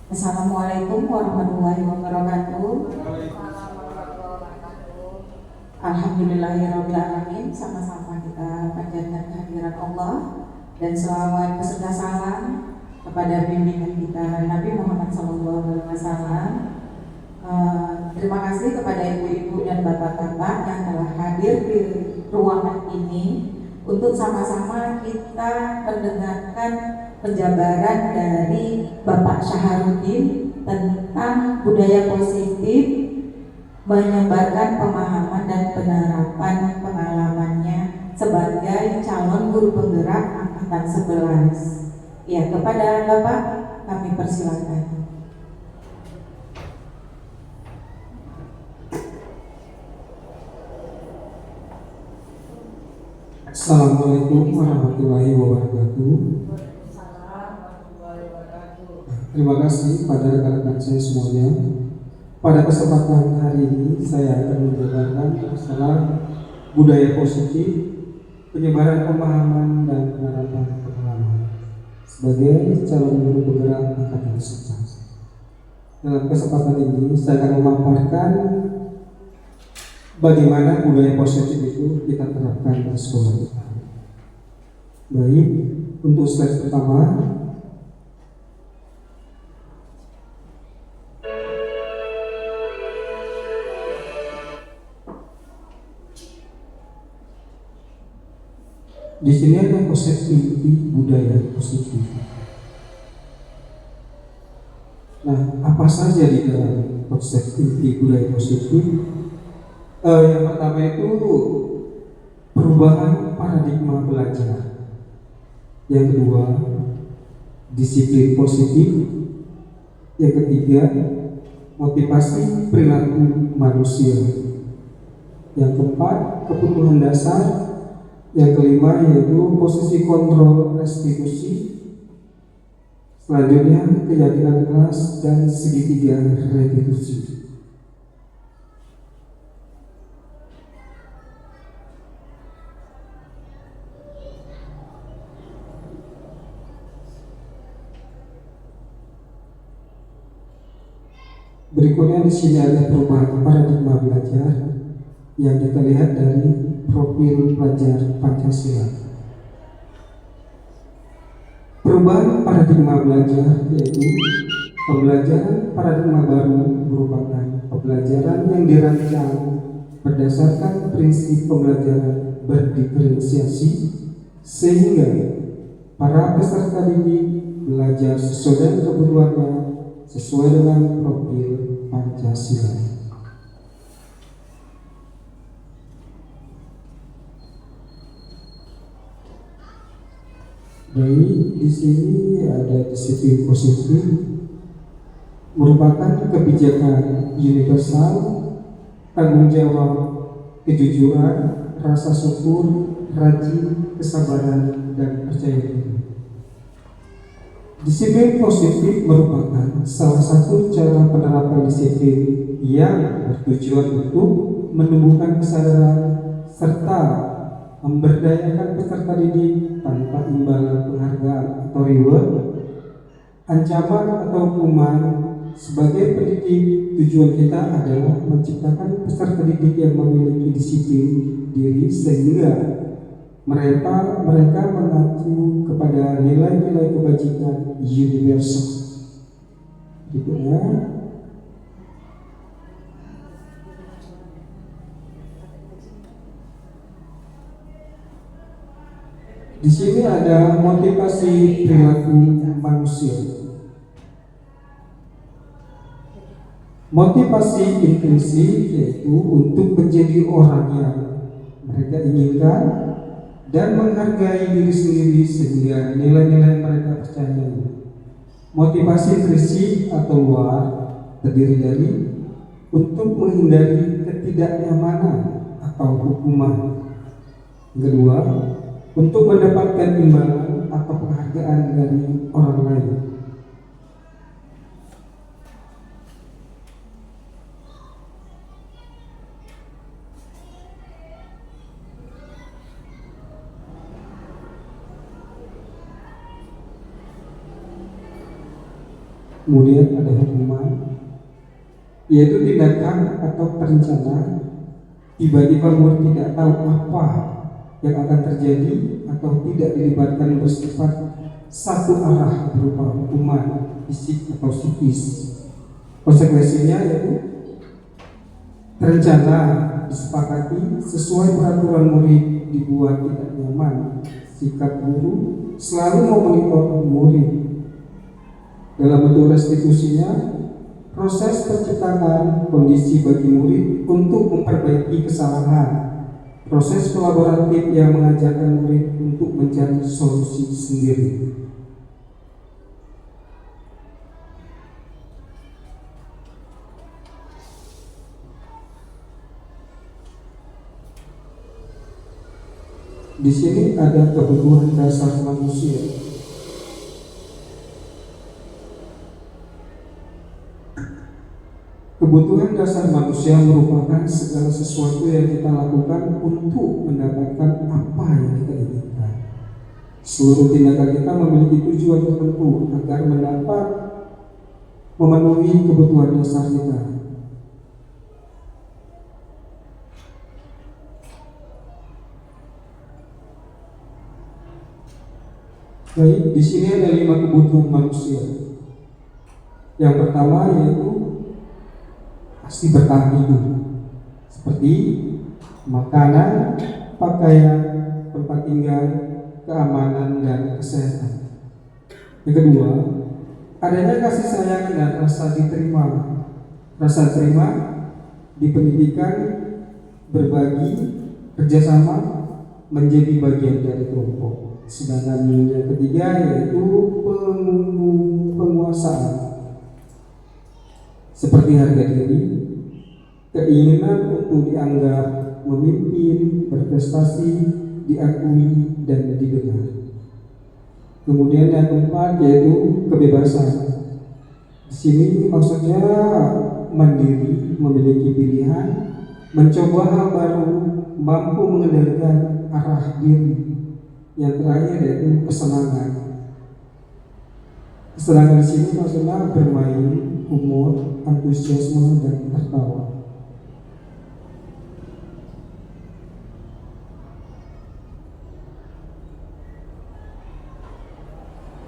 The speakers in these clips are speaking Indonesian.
Assalamualaikum warahmatullahi wabarakatuh. Alhamdulillahirrabbilalamin. Sama-sama kita panjatkan kehadiran Allah dan selawat beserta salam kepada bimbingan kita Nabi Muhammad SAW. Terima kasih kepada ibu-ibu dan bapak-bapak yang telah hadir di ruangan ini untuk sama-sama kita mendengarkan penjabaran dari Bapak Syaharuddin tentang budaya positif, menyebarkan pemahaman dan penerapan pengalamannya sebagai calon guru penggerak angkatan 11. Ya, kepada Bapak kami persilakan. Assalamualaikum warahmatullahi wabarakatuh. Terima kasih pada rekan-rekan saya semuanya. Pada kesempatan hari ini saya akan menjabarkan masalah budaya positif, penyebaran pemahaman dan penerapan pengalaman sebagai calon guru penggerak angkatan 11. Dalam kesempatan ini saya akan memaparkan bagaimana budaya positif itu kita terapkan di sekolah kita. Baik, untuk slide pertama, di sini ada konsep inti budaya positif. Nah, apa saja di dalam konsep inti budaya positif? Yang pertama itu perubahan paradigma belajar. Yang kedua, disiplin positif. Yang ketiga, motivasi perilaku manusia. Yang keempat, kebutuhan dasar. Yang kelima yaitu posisi kontrol restitusi. Selanjutnya, keyakinan kelas dan segitiga restitusi. Berikutnya di sini ada perubahan paradigma belajar yang kita lihat dari profil pelajar Pancasila. Perubahan paradigma belajar yaitu pembelajaran paradigma baru merupakan pembelajaran yang dirancang berdasarkan prinsip pembelajaran berdiferensiasi sehingga para peserta didik belajar sesuai dengan kebutuhannya sesuai dengan profil Pancasila. Baik, di sini ada disiplin positif merupakan kebijakan universal, tanggung jawab, kejujuran, rasa syukur, rajin, kesabaran, dan percaya diri. Disiplin positif merupakan salah satu cara penerapan disiplin yang bertujuan untuk menumbuhkan kesadaran serta memberdayakan peserta didik tanpa imbalan penghargaan atau reward, ancaman atau hukuman. Sebagai pendidik, tujuan kita adalah menciptakan peserta didik yang memiliki disiplin diri sehingga mereka mengacu kepada nilai-nilai kebajikan universal. Berikutnya, di sini ada motivasi perilaku manusia. Motivasi intrinsik yaitu untuk menjadi orang yang mereka inginkan dan menghargai diri sendiri sehingga nilai-nilai mereka percayai. Motivasi intrinsik atau luar terdiri dari untuk menghindari ketidaknyamanan atau hukuman. Kedua, untuk mendapatkan imbalan atau penghargaan dari orang lain. kemudian ada hukuman, yaitu tindakan atau perencana tiba-tiba murid tidak tahu apa yang akan terjadi atau tidak dilibatkan bersifat satu arah berupa hukuman fisik atau psikis. Konsekuensinya yaitu terencana, disepakati sesuai peraturan murid, dibuat tidak nyaman. Sikap guru selalu memonitor murid. Dalam bentuk restitusinya, proses penciptaan kondisi bagi murid untuk memperbaiki kesalahan. Proses kolaboratif yang mengajarkan murid untuk mencari solusi sendiri. Di sini ada kebutuhan dasar manusia. Kebutuhan dasar manusia merupakan segala sesuatu yang kita lakukan untuk mendapatkan apa yang kita inginkan. Seluruh tindakan kita memiliki tujuan tertentu agar memenuhi kebutuhan dasar kita. Baik, di sini ada 5 kebutuhan manusia. Yang pertama yaitu pasti bertahan hidup, seperti makanan, pakaian, tempat tinggal, keamanan, dan kesehatan. Yang kedua, adanya kasih sayang dan rasa diterima. Rasa terima di pendidikan, berbagi, kerjasama, menjadi bagian dari kelompok. Sedangkan yang ketiga yaitu penguasaan, seperti harga diri, keinginan untuk dianggap memimpin, berprestasi, diakui, dan didengar. Kemudian yang keempat yaitu kebebasan. Di sini maksudnya mandiri, memiliki pilihan, mencoba hal baru, mampu mengendalikan arah diri. Yang terakhir yaitu kesenangan. Kesenangan di sini maksudnya bermain, humor, antusiasme, dan tertawa.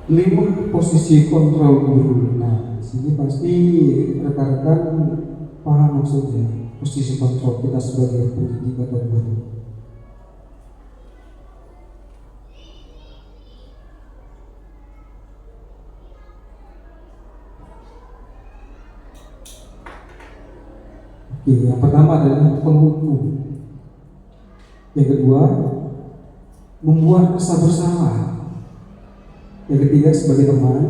Lima posisi kontrol guru. Nah, di sini pasti rekan-rekan paham maksudnya posisi kontrol kita sebagai pendidik atau guru. Yang pertama adalah penghukum. Yang kedua, membuat rasa bersalah. Yang ketiga sebagai teman.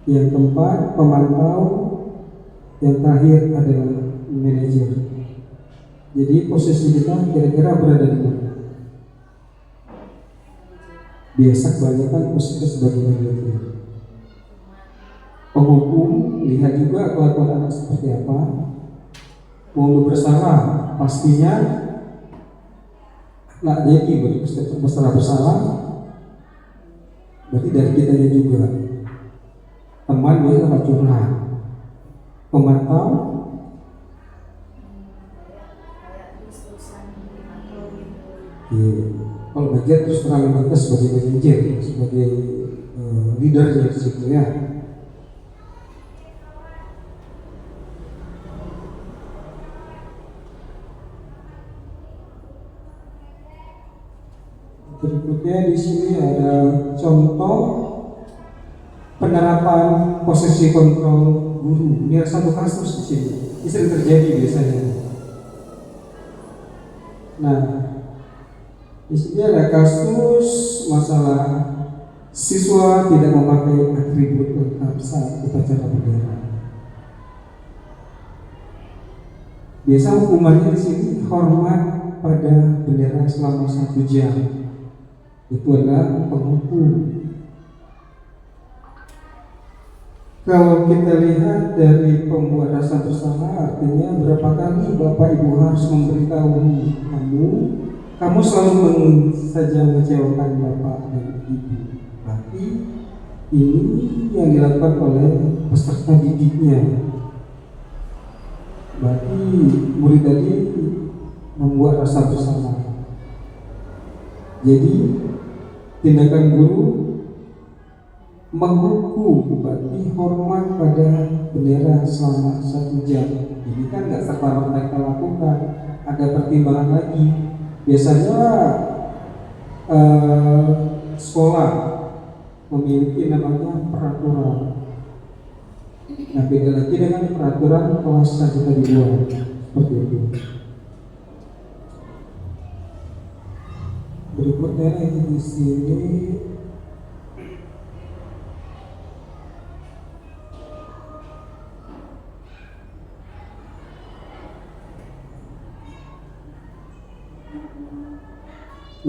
Yang keempat pemantau. Yang terakhir adalah manajer. Jadi posisi kita kira-kira berada di mana? Biasa kebanyakan posisi sebagai manajer. Penghukum, lihat juga kelakuan anak seperti apa. Mau bersalah, pastinya nggak jadi bersalah, berarti dari kitanya juga. Teman biasa sama curhat. Pemantau, kalau bagian terus terang kita sebagai manajer, sebagai leadernya di situ ya. Berikutnya di sini ada contoh penerapan posisi kontrol guru. Ini ada satu kasus di sini. Ini sering terjadi biasanya. Nah, di sini ada kasus masalah siswa tidak memakai atribut lengkap saat upacara bendera. Biasa hukumannya di sini hormat pada bendera selama 1 jam. Itu adalah penghukum. Kalau kita lihat dari pembuat rasa bersalah, artinya berapa kali Bapak Ibu harus memberitahu kamu selalu saja mengecewakan Bapak dan Ibu. Berarti ini yang dilakukan oleh peserta didiknya. Berarti murid tadi membuat rasa bersalah. Jadi tindakan guru menghukum, berarti hormat pada bendera selama 1 jam. Ini kan nggak serta merta lakukan, ada pertimbangan lagi. Biasanya sekolah memiliki namanya peraturan. Nah, beda lagi dengan peraturan kelas yang kita dibuat seperti itu. Berikutnya lagi di sini.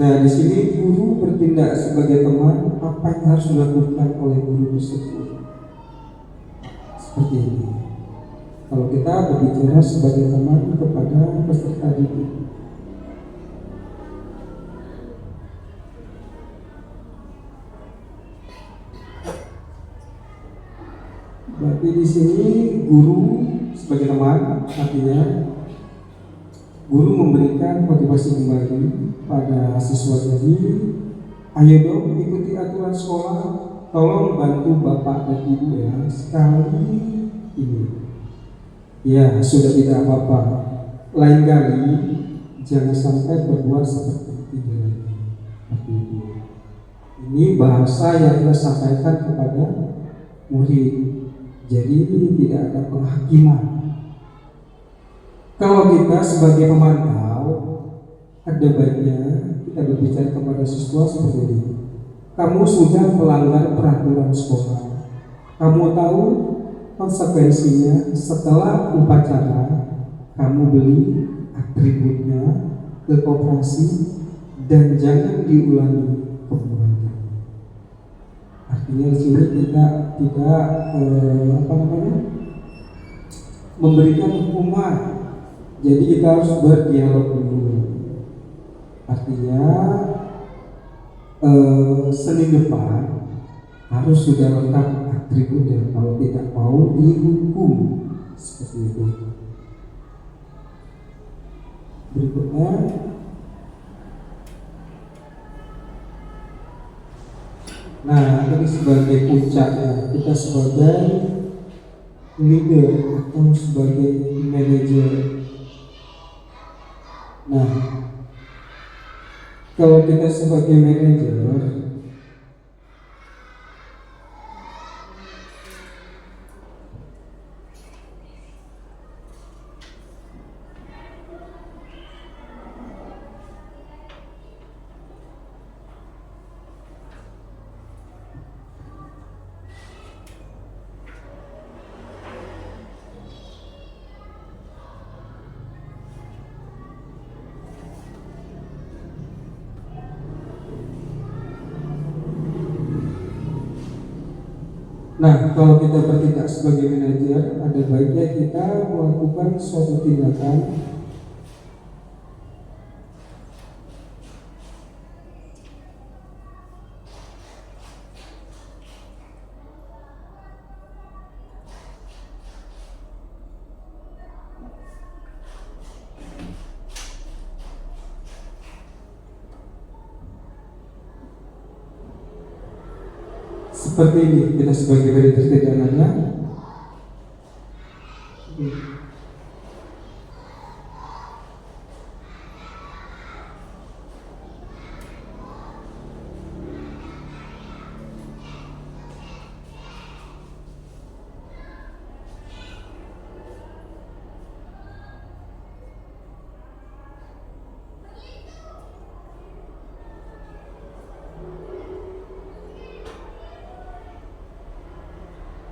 Nah, di sini guru bertindak sebagai teman, apa yang harus dilakukan oleh guru tersebut? Seperti ini. Kalau kita berbicara sebagai teman kepada peserta didik, berarti di sini guru sebagai teman artinya guru memberikan motivasi kembali pada siswa tadi. Ayo dong ikuti aturan sekolah, tolong bantu bapak dan ibu ya sekali ini. Ya sudah, tidak apa-apa. Lain kali jangan sampai berbuat seperti ini lagi. Seperti itu. Ini bahasa yang kita sampaikan kepada murid. Jadi ini tidak ada penghakiman. Kalau kita sebagai pemantau, ada baiknya kita berbicara kepada siswa seperti ini. Kamu sudah melanggar peraturan sekolah. Kamu tahu konsekuensinya setelah upacara. Kamu beli atributnya ke koperasi dan jangan diulangi kembali. Artinya di sini kita tidak memberikan hukuman. Jadi kita harus berdialog dulu. Artinya Senin depan harus sudah lengkap atributnya. Kalau tidak mau dihukum seperti itu. Berikutnya, nah ini sebagai puncaknya, kita sebagai leader atau sebagai manajer. Nah, kalau kita sebagai manajer, nah, kalau kita bertindak sebagai manajer, ada baiknya kita melakukan suatu tindakan seperti ini. Kita sebagai manajer tindakannya.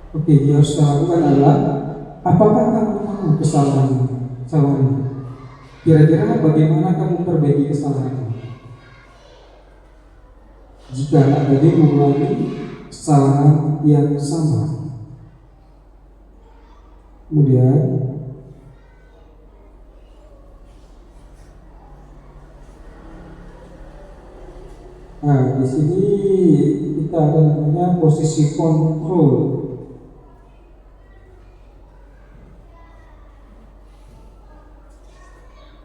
Oke, yang harus kita lakukan adalah apakah kamu tahu kesalahan? Kira-kira bagaimana kamu perbaiki kesalahan? Jika ada mengulangi kesalahan yang sama, kemudian Nah, di sini kita ada namanya posisi kontrol.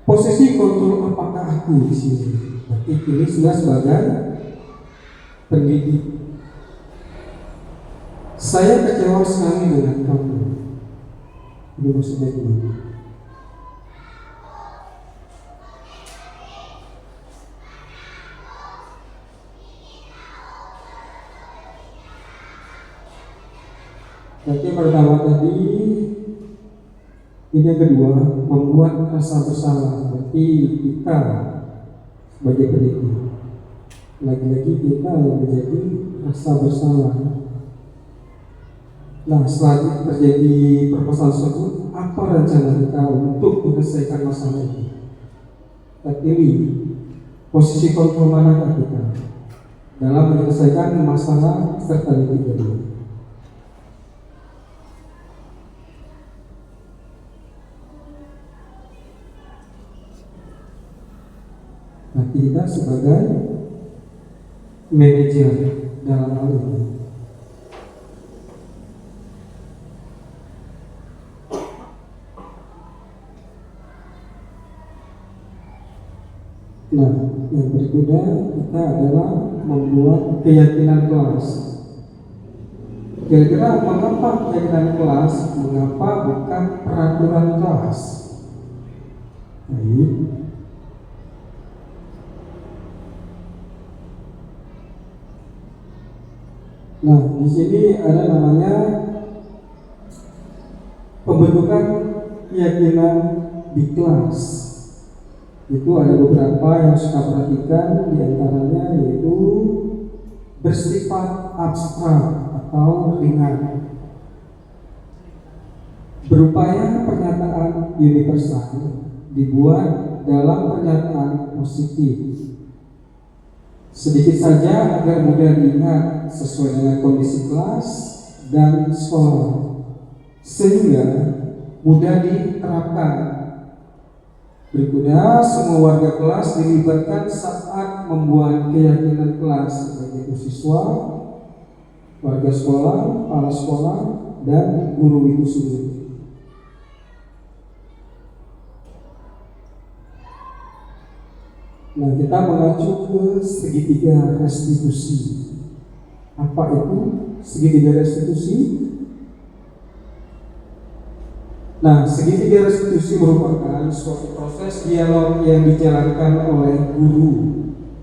Posisi kontrol apakah aku di sini? Berarti ini sudah sebagai pendidik. Saya kecewa sekali dengan kamu. Ini maksudnya gimana? Berarti pertama tadi, ini yang kedua, membuat rasa bersalah. Berarti kita sebagai pendidik, lagi-lagi kita yang menjadi rasa bersalah. Nah, setelah terjadi permasalahan tersebut, apa rencana kita untuk menyelesaikan masalah ini? Kita pilih posisi kontrol manakah kita dalam menyelesaikan masalah serta litigasi. Nah, kita sebagai manajer dalam hal ini. Nah, yang berikutnya kita adalah membuat keyakinan kelas. Kira-kira mengapa keyakinan kelas? Mengapa bukan peraturan kelas? Baik. Nah, di sini ada namanya pembentukan keyakinan di kelas. Itu ada beberapa yang suka perhatikan, diantaranya yaitu bersifat abstrak atau ringan, berupaya pernyataan universal dibuat dalam pernyataan positif, sedikit saja agar mudah diingat sesuai dengan kondisi kelas dan sekolah, sehingga mudah diterapkan. Berikutnya, semua warga kelas dilibatkan saat membuat keyakinan kelas, sebagai siswa, warga sekolah, kepala sekolah, dan guru itu sendiri. Nah, kita mengacu ke segitiga restitusi. Apa itu segitiga restitusi? Nah, segitiga restitusi merupakan suatu proses dialog yang dijalankan oleh guru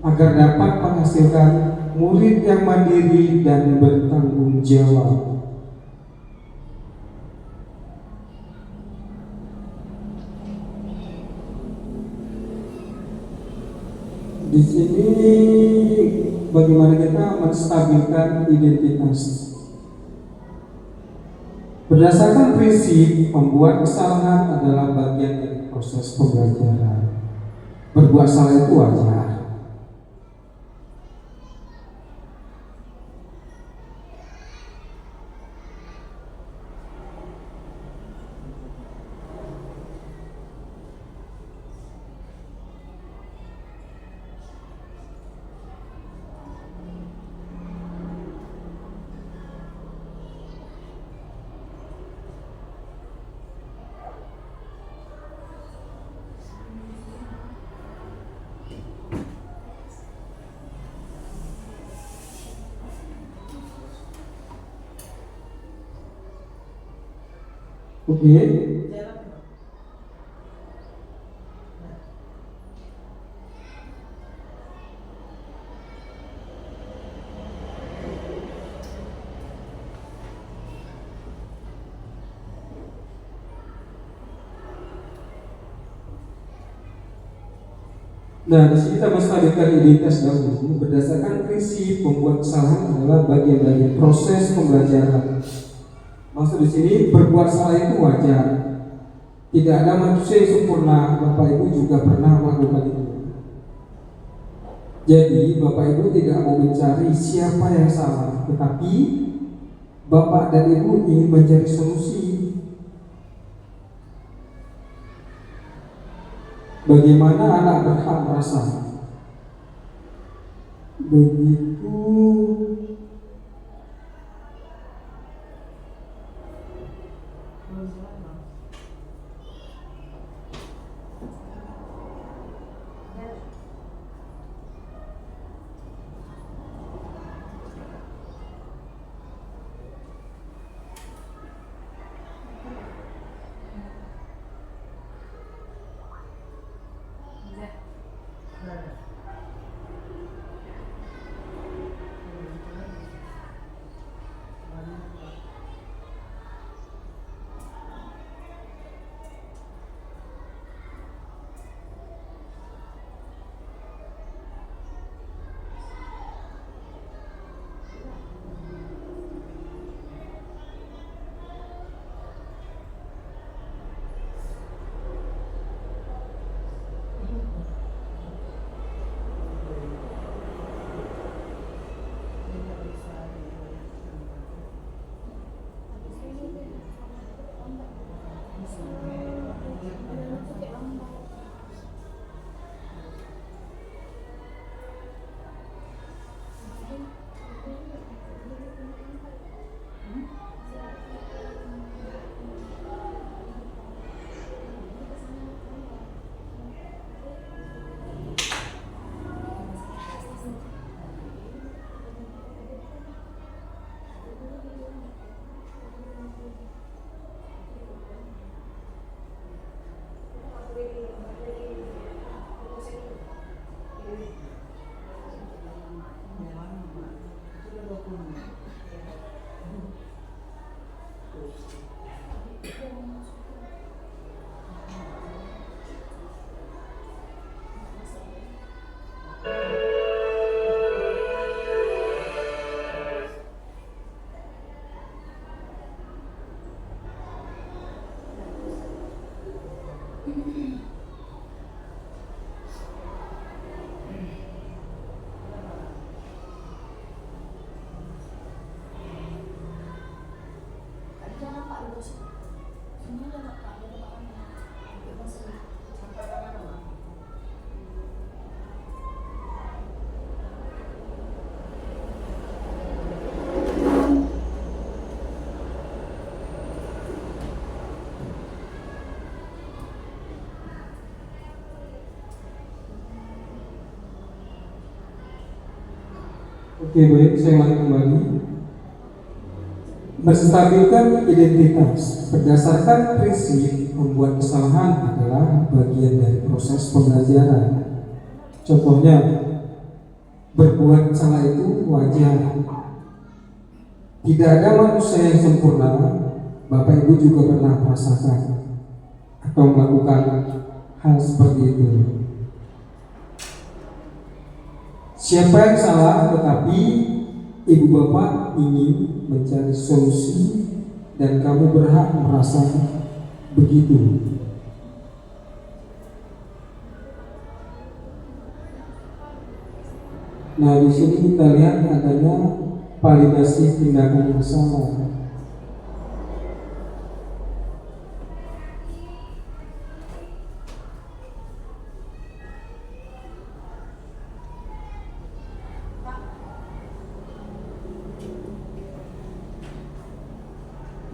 agar dapat menghasilkan murid yang mandiri dan bertanggung jawab. Di sini bagaimana kita menstabilkan identitas. Berdasarkan prinsip, membuat kesalahan adalah bagian dari proses pembelajaran. Berbuat salah itu wajar. Oke. Nah, di sini kita menstabilkan identitas dahulu. Berdasarkan prinsip, membuat kesalahan adalah bagian-bagian proses pembelajaran. Maksud di sini berbuat salah itu wajar. Tidak ada manusia yang sempurna. Bapak Ibu juga pernah melakukan itu. Jadi Bapak Ibu tidak mau mencari siapa yang salah, tetapi Bapak dan Ibu ingin mencari solusi. Bagaimana anak berhak merasa begitu Oke, baik, saya ulangi kembali. Menstabilkan identitas berdasarkan prinsip membuat kesalahan adalah bagian dari proses pembelajaran. Contohnya, berbuat salah itu wajar. Tidak ada manusia yang sempurna. Bapak Ibu juga pernah merasakan atau melakukan hal seperti itu. Siapa yang salah, tetapi ibu bapak ingin mencari solusi dan kamu berhak merasa begitu. Nah, di sini kita lihat adanya validasi tindakan yang salah.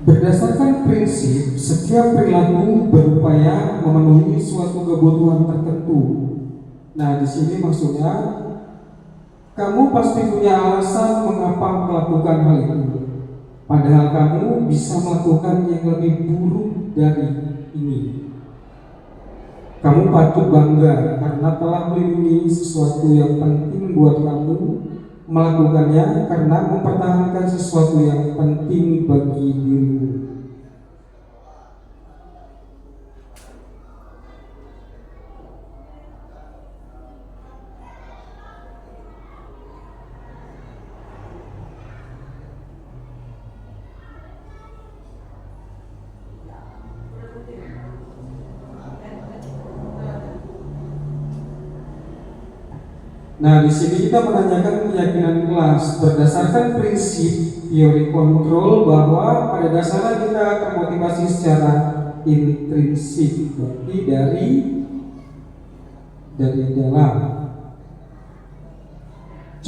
Berdasarkan prinsip, setiap perilaku berupaya memenuhi suatu kebutuhan tertentu. Nah, di sini maksudnya kamu pasti punya alasan mengapa melakukan hal itu. Padahal kamu bisa melakukan yang lebih buruk dari ini. Kamu patut bangga karena telah melindungi sesuatu yang penting buat kamu, melakukannya karena mempertahankan sesuatu yang penting bagi dirimu. Nah, di sini kita menanyakan keyakinan kelas berdasarkan prinsip teori kontrol bahwa pada dasarnya kita termotivasi secara intrinsik, berarti dari dalam.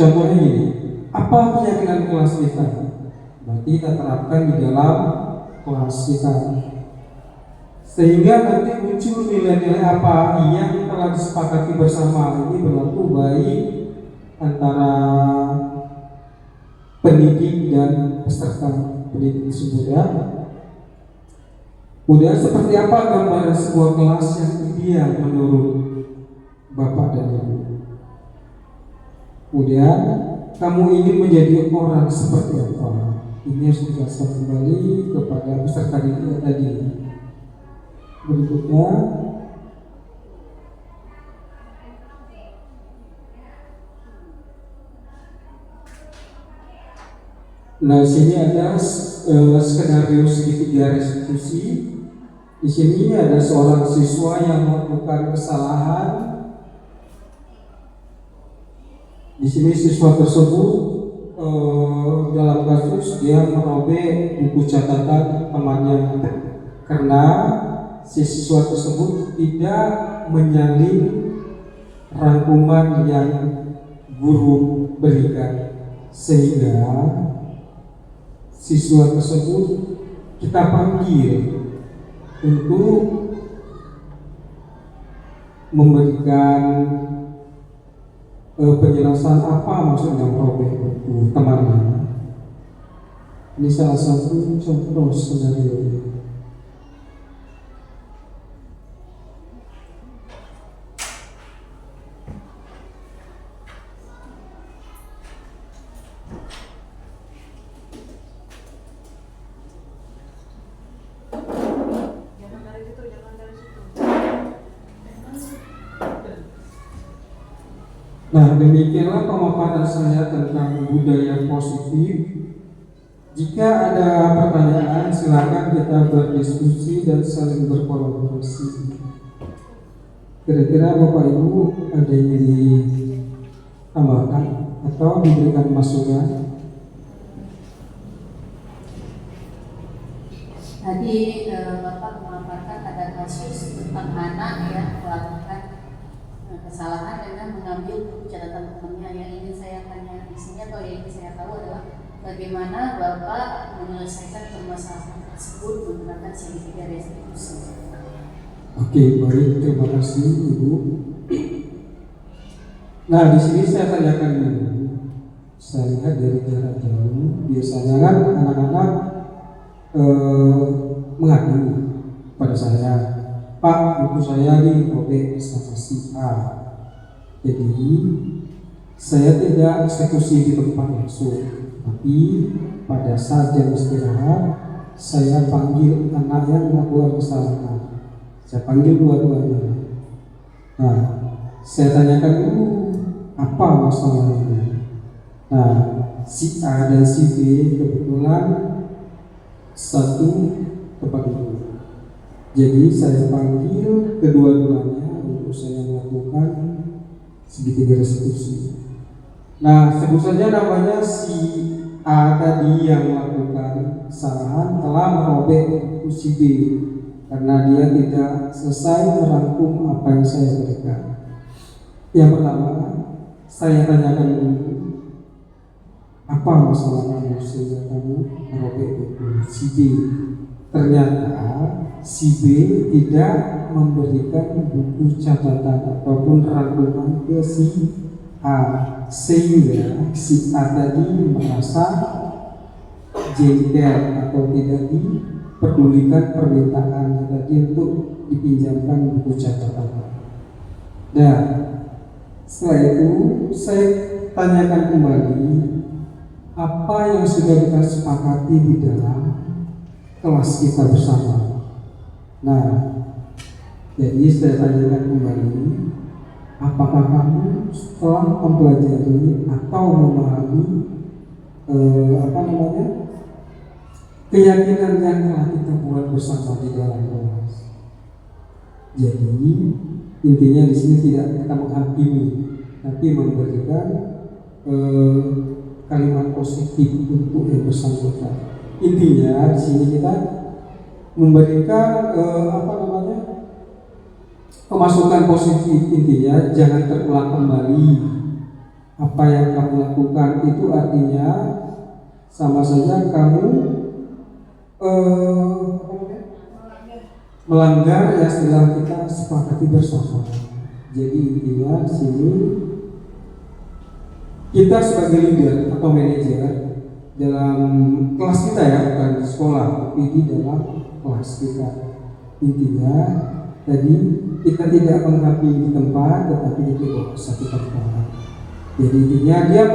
Contohnya ini, apa keyakinan kelas kita? Berarti kita terapkan di dalam kelas kita, sehingga nanti muncul nilai-nilai apa yang telah disepakati bersama. Ini berlaku baik antara pendidik dan peserta pendidik tersebut ya. Kemudian seperti apa gambaran sebuah kelas yang ideal menurut Bapak dan Ibu? Kemudian kamu ingin menjadi orang seperti apa? Ini harus dijelaskan kembali kepada peserta didik tadi. Berikutnya, nah sini ada skenario segitiga restitusi. Di sini ada seorang siswa yang melakukan kesalahan. Di sini siswa tersebut dalam kasus dia merobek buku catatan temannya karena si siswa tersebut tidak menyalin rangkuman yang guru berikan, sehingga siswa tersebut kita panggil untuk memberikan penjelasan apa maksudnya merobek buku temannya. Ini salah satu contoh skenario. Nah, demikianlah pemaparan saya tentang budaya positif. Jika ada pertanyaan, silakan kita berdiskusi dan saling berkolaborasi. Kira-kira Bapak Ibu ada yang ditambahkan atau diberikan masukan? Tadi Bapak memaparkan ada kasus tentang anak yang melakukan kesalahan dengan mengambil buku catatan temannya. Yang ingin saya tanya di sini atau yang ingin saya tahu adalah bagaimana Bapak menyelesaikan permasalahan tersebut menggunakan segitiga restitusi. Oke, baik, terima kasih Ibu. Nah, di sini saya tanyakan dulu. Saya lihat dari jarak jauh, biasanya kan anak-anak mengadu pada saya, Pak, buku saya dirobek sama si A. Jadi saya tidak eksekusi di tempat langsung, tapi pada saat jam istirahat saya panggil anak yang melakukan kesalahan. Saya panggil dua-duanya. Nah, saya tanyakan dulu apa masalahnya. Nah, si A dan si B kebetulan satu tempat duduk. Jadi saya panggil kedua-duanya untuk saya melakukan segitiga restitusi. Nah, sebut saja namanya si A tadi yang melakukan kesalahan telah merobek buku si B karena dia tidak selesai merangkum apa yang saya berikan. Yang pertama, saya tanyakan dulu, apa masalah kamu sehingga kamu merobek buku si B? Ternyata si B tidak memberikan buku catatan ataupun rangkuman ke si A, sehingga si A tadi merasa jengkel atau tidak diperdulikan permintaan tadi untuk dipinjamkan buku catatan. Dan setelah itu saya tanyakan kembali apa yang sudah kita sepakati di dalam kelas kita bersama. Nah, jadi saya tanyakan kembali, apakah kamu setelah mempelajari atau memahami keyakinan yang telah kita buat bersama di dalam kelas? Jadi intinya di sini tidak kita menghakimi, tapi memberikan kalimat positif untuk yang bersangkutan. Intinya di sini kita memberikan pemasukan positif. Intinya jangan terulang kembali Apa yang kamu lakukan itu artinya sama saja kamu melanggar yang sedang kita sepakati bersama. Jadi intinya di sini kita sebagai leader atau manajer dalam kelas kita ya, bukan di sekolah, tapi di dalam kelas kita. Intinya tadi kita tidak mengabdi di tempat, tetapi di bawah satu tempat. Jadi intinya dia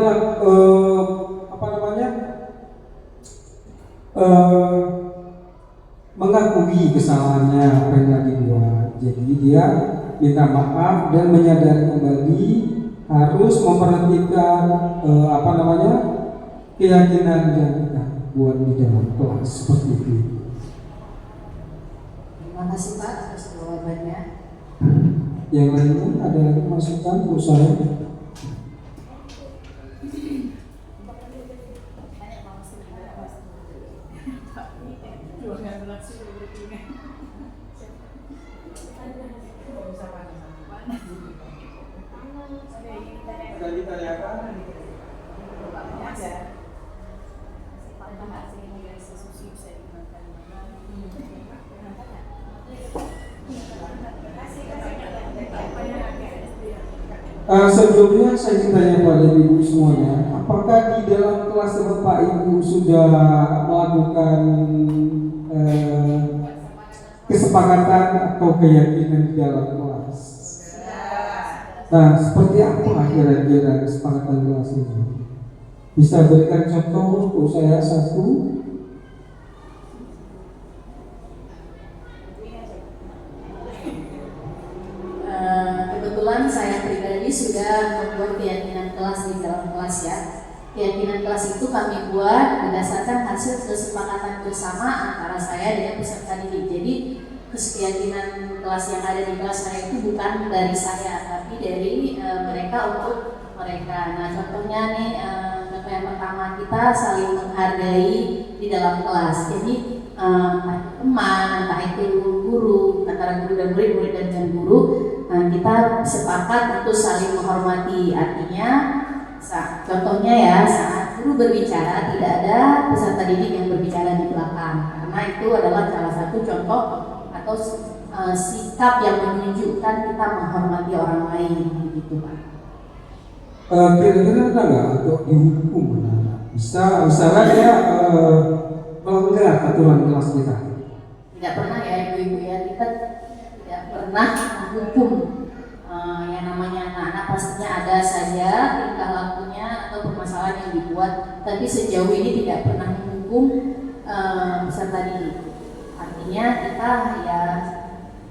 mengakui kesalahannya apa yang lagi dibuat. Jadi dia minta maaf dan menyadari kembali harus memperhatikan keyakinan yang kita buat di dalam kelas seperti itu. Terima kasih Pak atas jawabannya. Yang lainnya ada lagi masukan untuk saya? Sebelumnya saya ingin tanya pada ibu semuanya, apakah di dalam kelas Bapak Ibu sudah melakukan kesepakatan atau keyakinan di dalam kelas? Nah, seperti apa kira-kira kesepakatan kelas ini? Bisa berikan contoh untuk saya satu? Kebetulan saya pribadi sudah membuat keyakinan kelas di dalam kelas ya. Keyakinan kelas itu kami buat berdasarkan hasil kesepakatan bersama antara saya dengan peserta didik. Jadi keyakinan kelas yang ada di kelas saya itu bukan dari saya, tapi dari mereka untuk mereka. Nah contohnya nih, contoh yang pertama kita saling menghargai di dalam kelas. Jadi entah itu teman, entah itu guru, antara guru dan murid, murid dan guru. Kita sepakat untuk saling menghormati. Artinya contohnya ya, saat guru berbicara tidak ada peserta didik yang berbicara di belakang, karena itu adalah salah satu contoh atau sikap yang menunjukkan kita menghormati orang lain gitu Pak. Kira-kira ada nggak untuk dihukum? Bisa misalnya dia melanggar aturan kelas kita? Tidak pernah ya ibu-ibu ya, kita tidak pernah menghukum. Yang namanya anak-anak pastinya ada saja tingkah lakunya atau permasalahan yang dibuat, tapi sejauh ini tidak pernah menghukum peserta didik. Artinya kita ya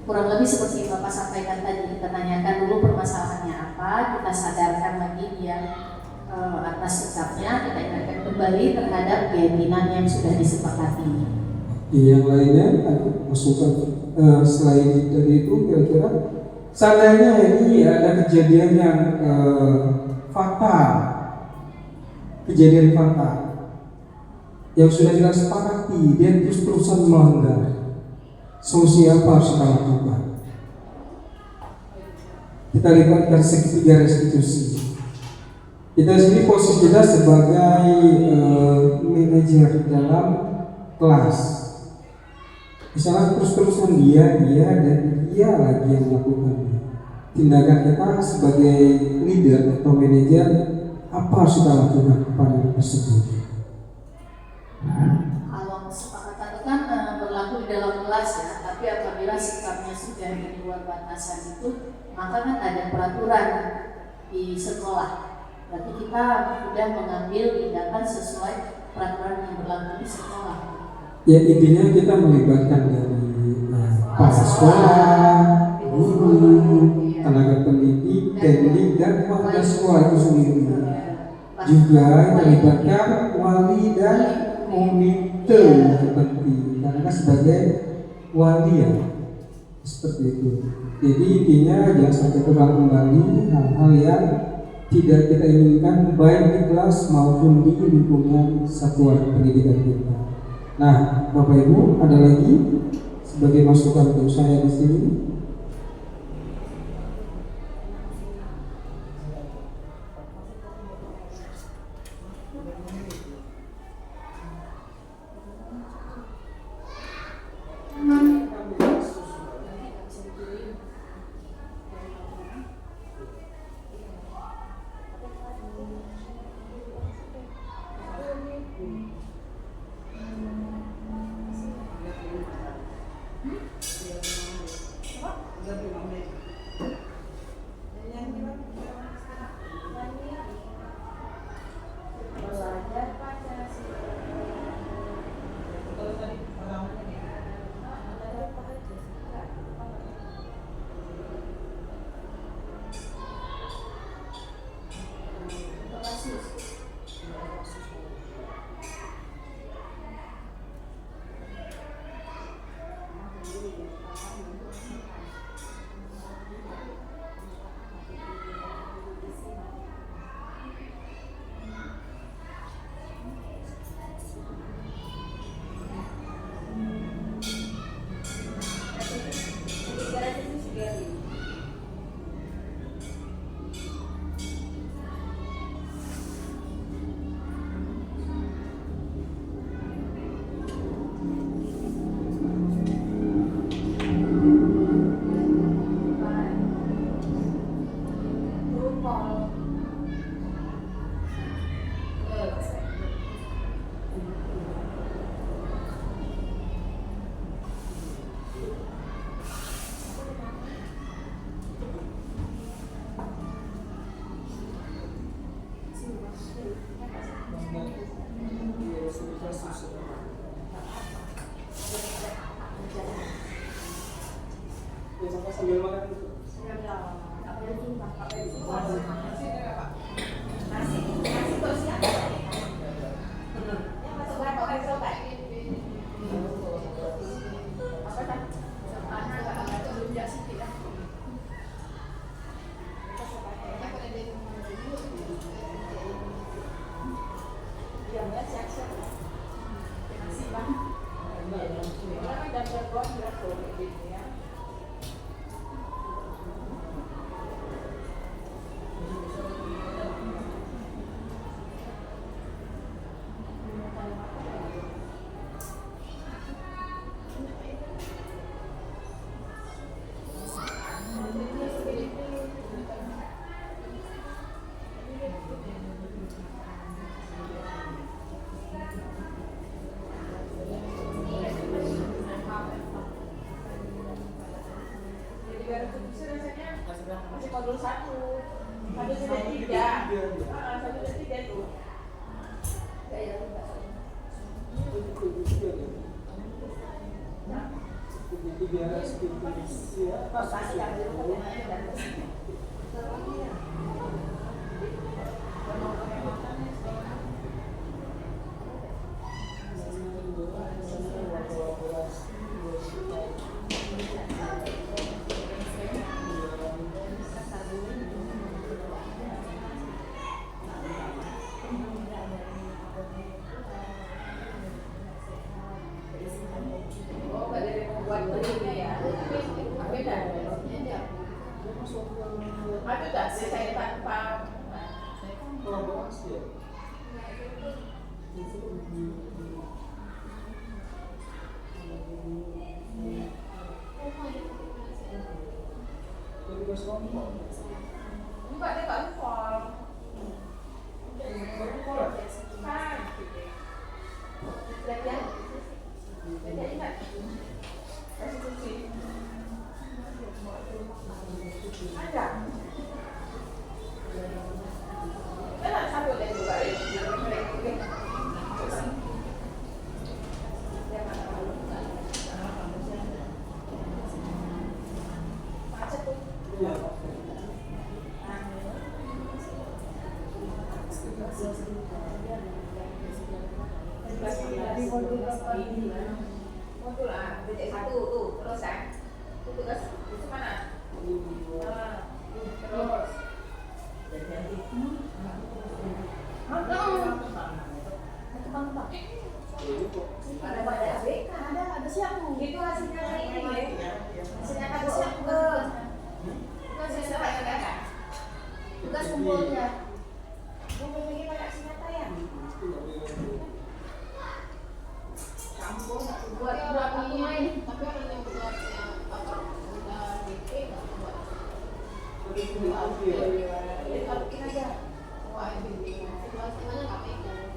kurang lebih seperti Bapak sampaikan tadi, kita tanyakan dulu permasalahannya apa, kita sadarkan lagi dia atas sikapnya, kita ingatkan kembali terhadap keyakinan yang sudah disepakati. Yang lainnya masukan selain dari itu kira-kira seandainya ini ada kejadian yang fatal, kejadian fatal yang sudah kita sepakati dia terus-terusan melanggar, solusi apa harus kita lakukan? Kita libatkan segitiga restitusi. Kita sini posisi kita sebagai manajer dalam kelas. Misalnya terus-terusan dia dan dia lagi yang melakukan tindakan. Kita sebagai leader atau manajer, apa harus kita lakukan kepada tersebut? Kalau kesepakatan itu kan berlaku di dalam kelas ya, tapi apabila sikapnya sudah di luar batasan itu, maka kan ada peraturan di sekolah. Berarti kita sudah mengambil tindakan sesuai peraturan yang berlaku di sekolah. Ya intinya kita melibatkan dari kepala sekolah, guru, tenaga pendidik, teknik dan warga sekolah itu sendiri. Juga melibatkan wali dan komite penting, karena sebagai wali ya seperti itu. Jadi intinya jangan sampai terulang kembali hal-hal yang tidak kita inginkan baik di kelas maupun di lingkungan satuan pendidikan kita. Nah, Bapak Ibu, ada lagi sebagai masukan untuk saya di sini? Sambil makan itu. Masih modul 1, ada sudah 3, satu dan 3 tuh. Aduh dah, saya tanpa kolaborasi ya. Jadi bos kompor. enggak, dia nggak lupa. Kan. Lihat ya. Lihat ingat. Kasih kunci. Ada. Ada satu dan dua. Macet tuh. Modul BC1 tuh, terus kan? Itu tugas itu mana? Terus. Ada ABK, ada siapa? Itu hasilnya ini. Hasilnya kan siapa? Itu hasilnya apa ya? Tugas kumpulnya. Kumpulnya gimana hasilnya ya? Kampung buat aku main, tapi orang yang buat apa? Udah DP nggak buat. Kalau bikin aja. Wah, ini situasinya nggak pegang.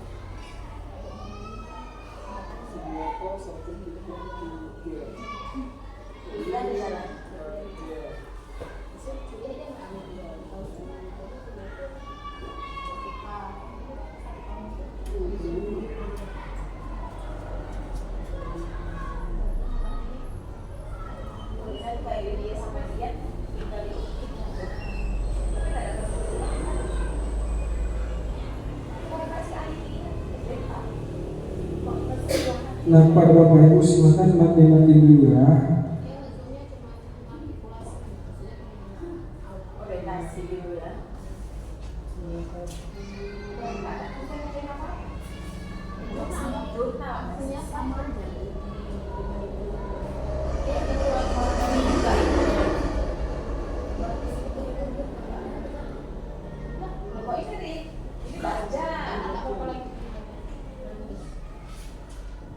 Iya di sana. Nah, pada Bapak Ibu silakan mati dulu ya. Orientasi dulu ya.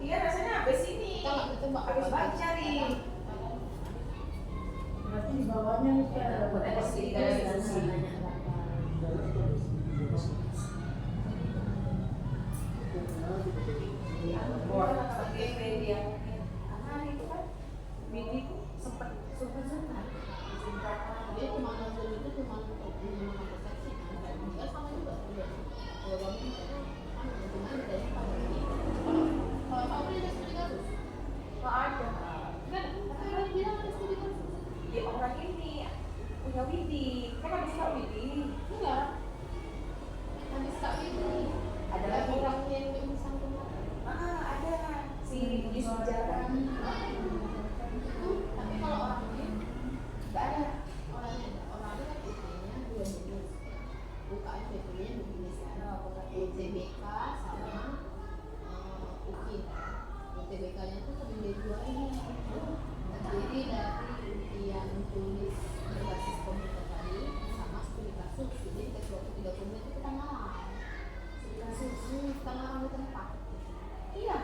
Iya rasanya habis ini. Habis baca nih. Berarti di bawahnya ada buat edisi. Dia cuma nonton itu cuma untuk persepsi kan sama juga kalau kamu ada studi kasus Nggak ada. nggak ada tapi orang bilang ada studi kasus Ya orang punya Widi. Kan habis Kak Widi. Iya. Habis Kak Widi. Ada lagi orang yang sambung. Ada si Yusuf Jarang. Tapi kalau orangnya nggak ada. Orangnya kan istrinya dua jenis. Bukan istrinya dua jenis kan. UTBK sama UKI. UTBK-nya tuh terdiri dari dua ini. Terdiri dari ujian tulis berbasis komputer tadi sama studi kasus. Jadi ketika waktu 3 menit itu kita ngalang. Studi kasus kita ngalang di tempat. Iya.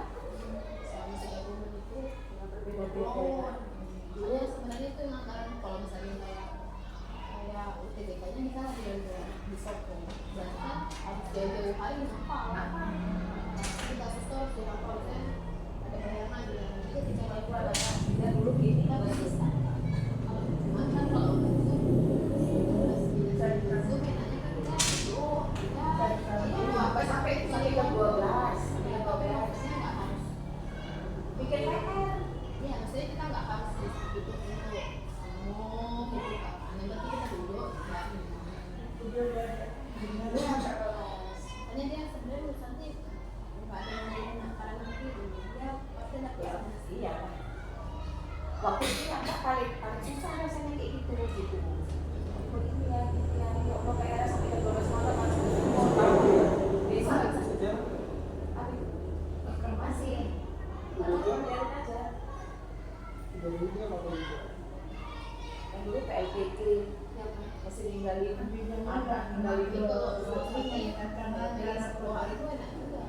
Selama 30 menit itu yang berbeda-beda. Ada sebenarnya itu yang akan kalau misalnya kayak UTBK-nya kita di sokong. Berarti kan harus jauh-jauh hari ngapal. Studi kasus itu harus dihafal kan. Ada bayangan di dalam itu ketika itu ada dan dulu gini kan basis. Cuman kan kalau Zoom enaknya kan kita apa sampai jam 12 sampai jam 12 harusnya nggak harus bikin PR. Iya, maksudnya kita nggak harus duduk untuk gitu kan. Yang penting kita duduk hanya dia sebenarnya nanti nggak ada yang karena nanti dia pasti ada presentasi. Iya. Waktu itu yang paling susah rasanya kayak gitu. Begitu ya, ya Allah kayak sampai jam 12 malam masih mau tahu. Besok masih biarin aja. Yang dulu PLPT masih ninggalin ninggalin itu ini dari 10 hari itu enak juga.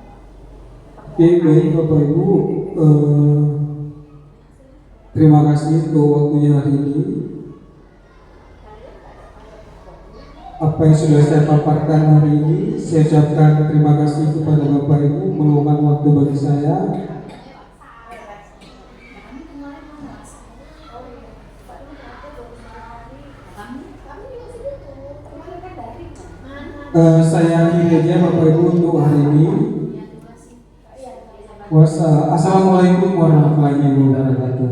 Oke, baik Bapak Ibu, terima kasih untuk waktunya hari ini. Apa yang sudah saya paparkan hari ini, saya ucapkan terima kasih kepada Bapak Ibu meluangkan waktu bagi saya. Saya akhiri aja Bapak Ibu untuk hari ini. Assalamualaikum warahmatullahi wabarakatuh.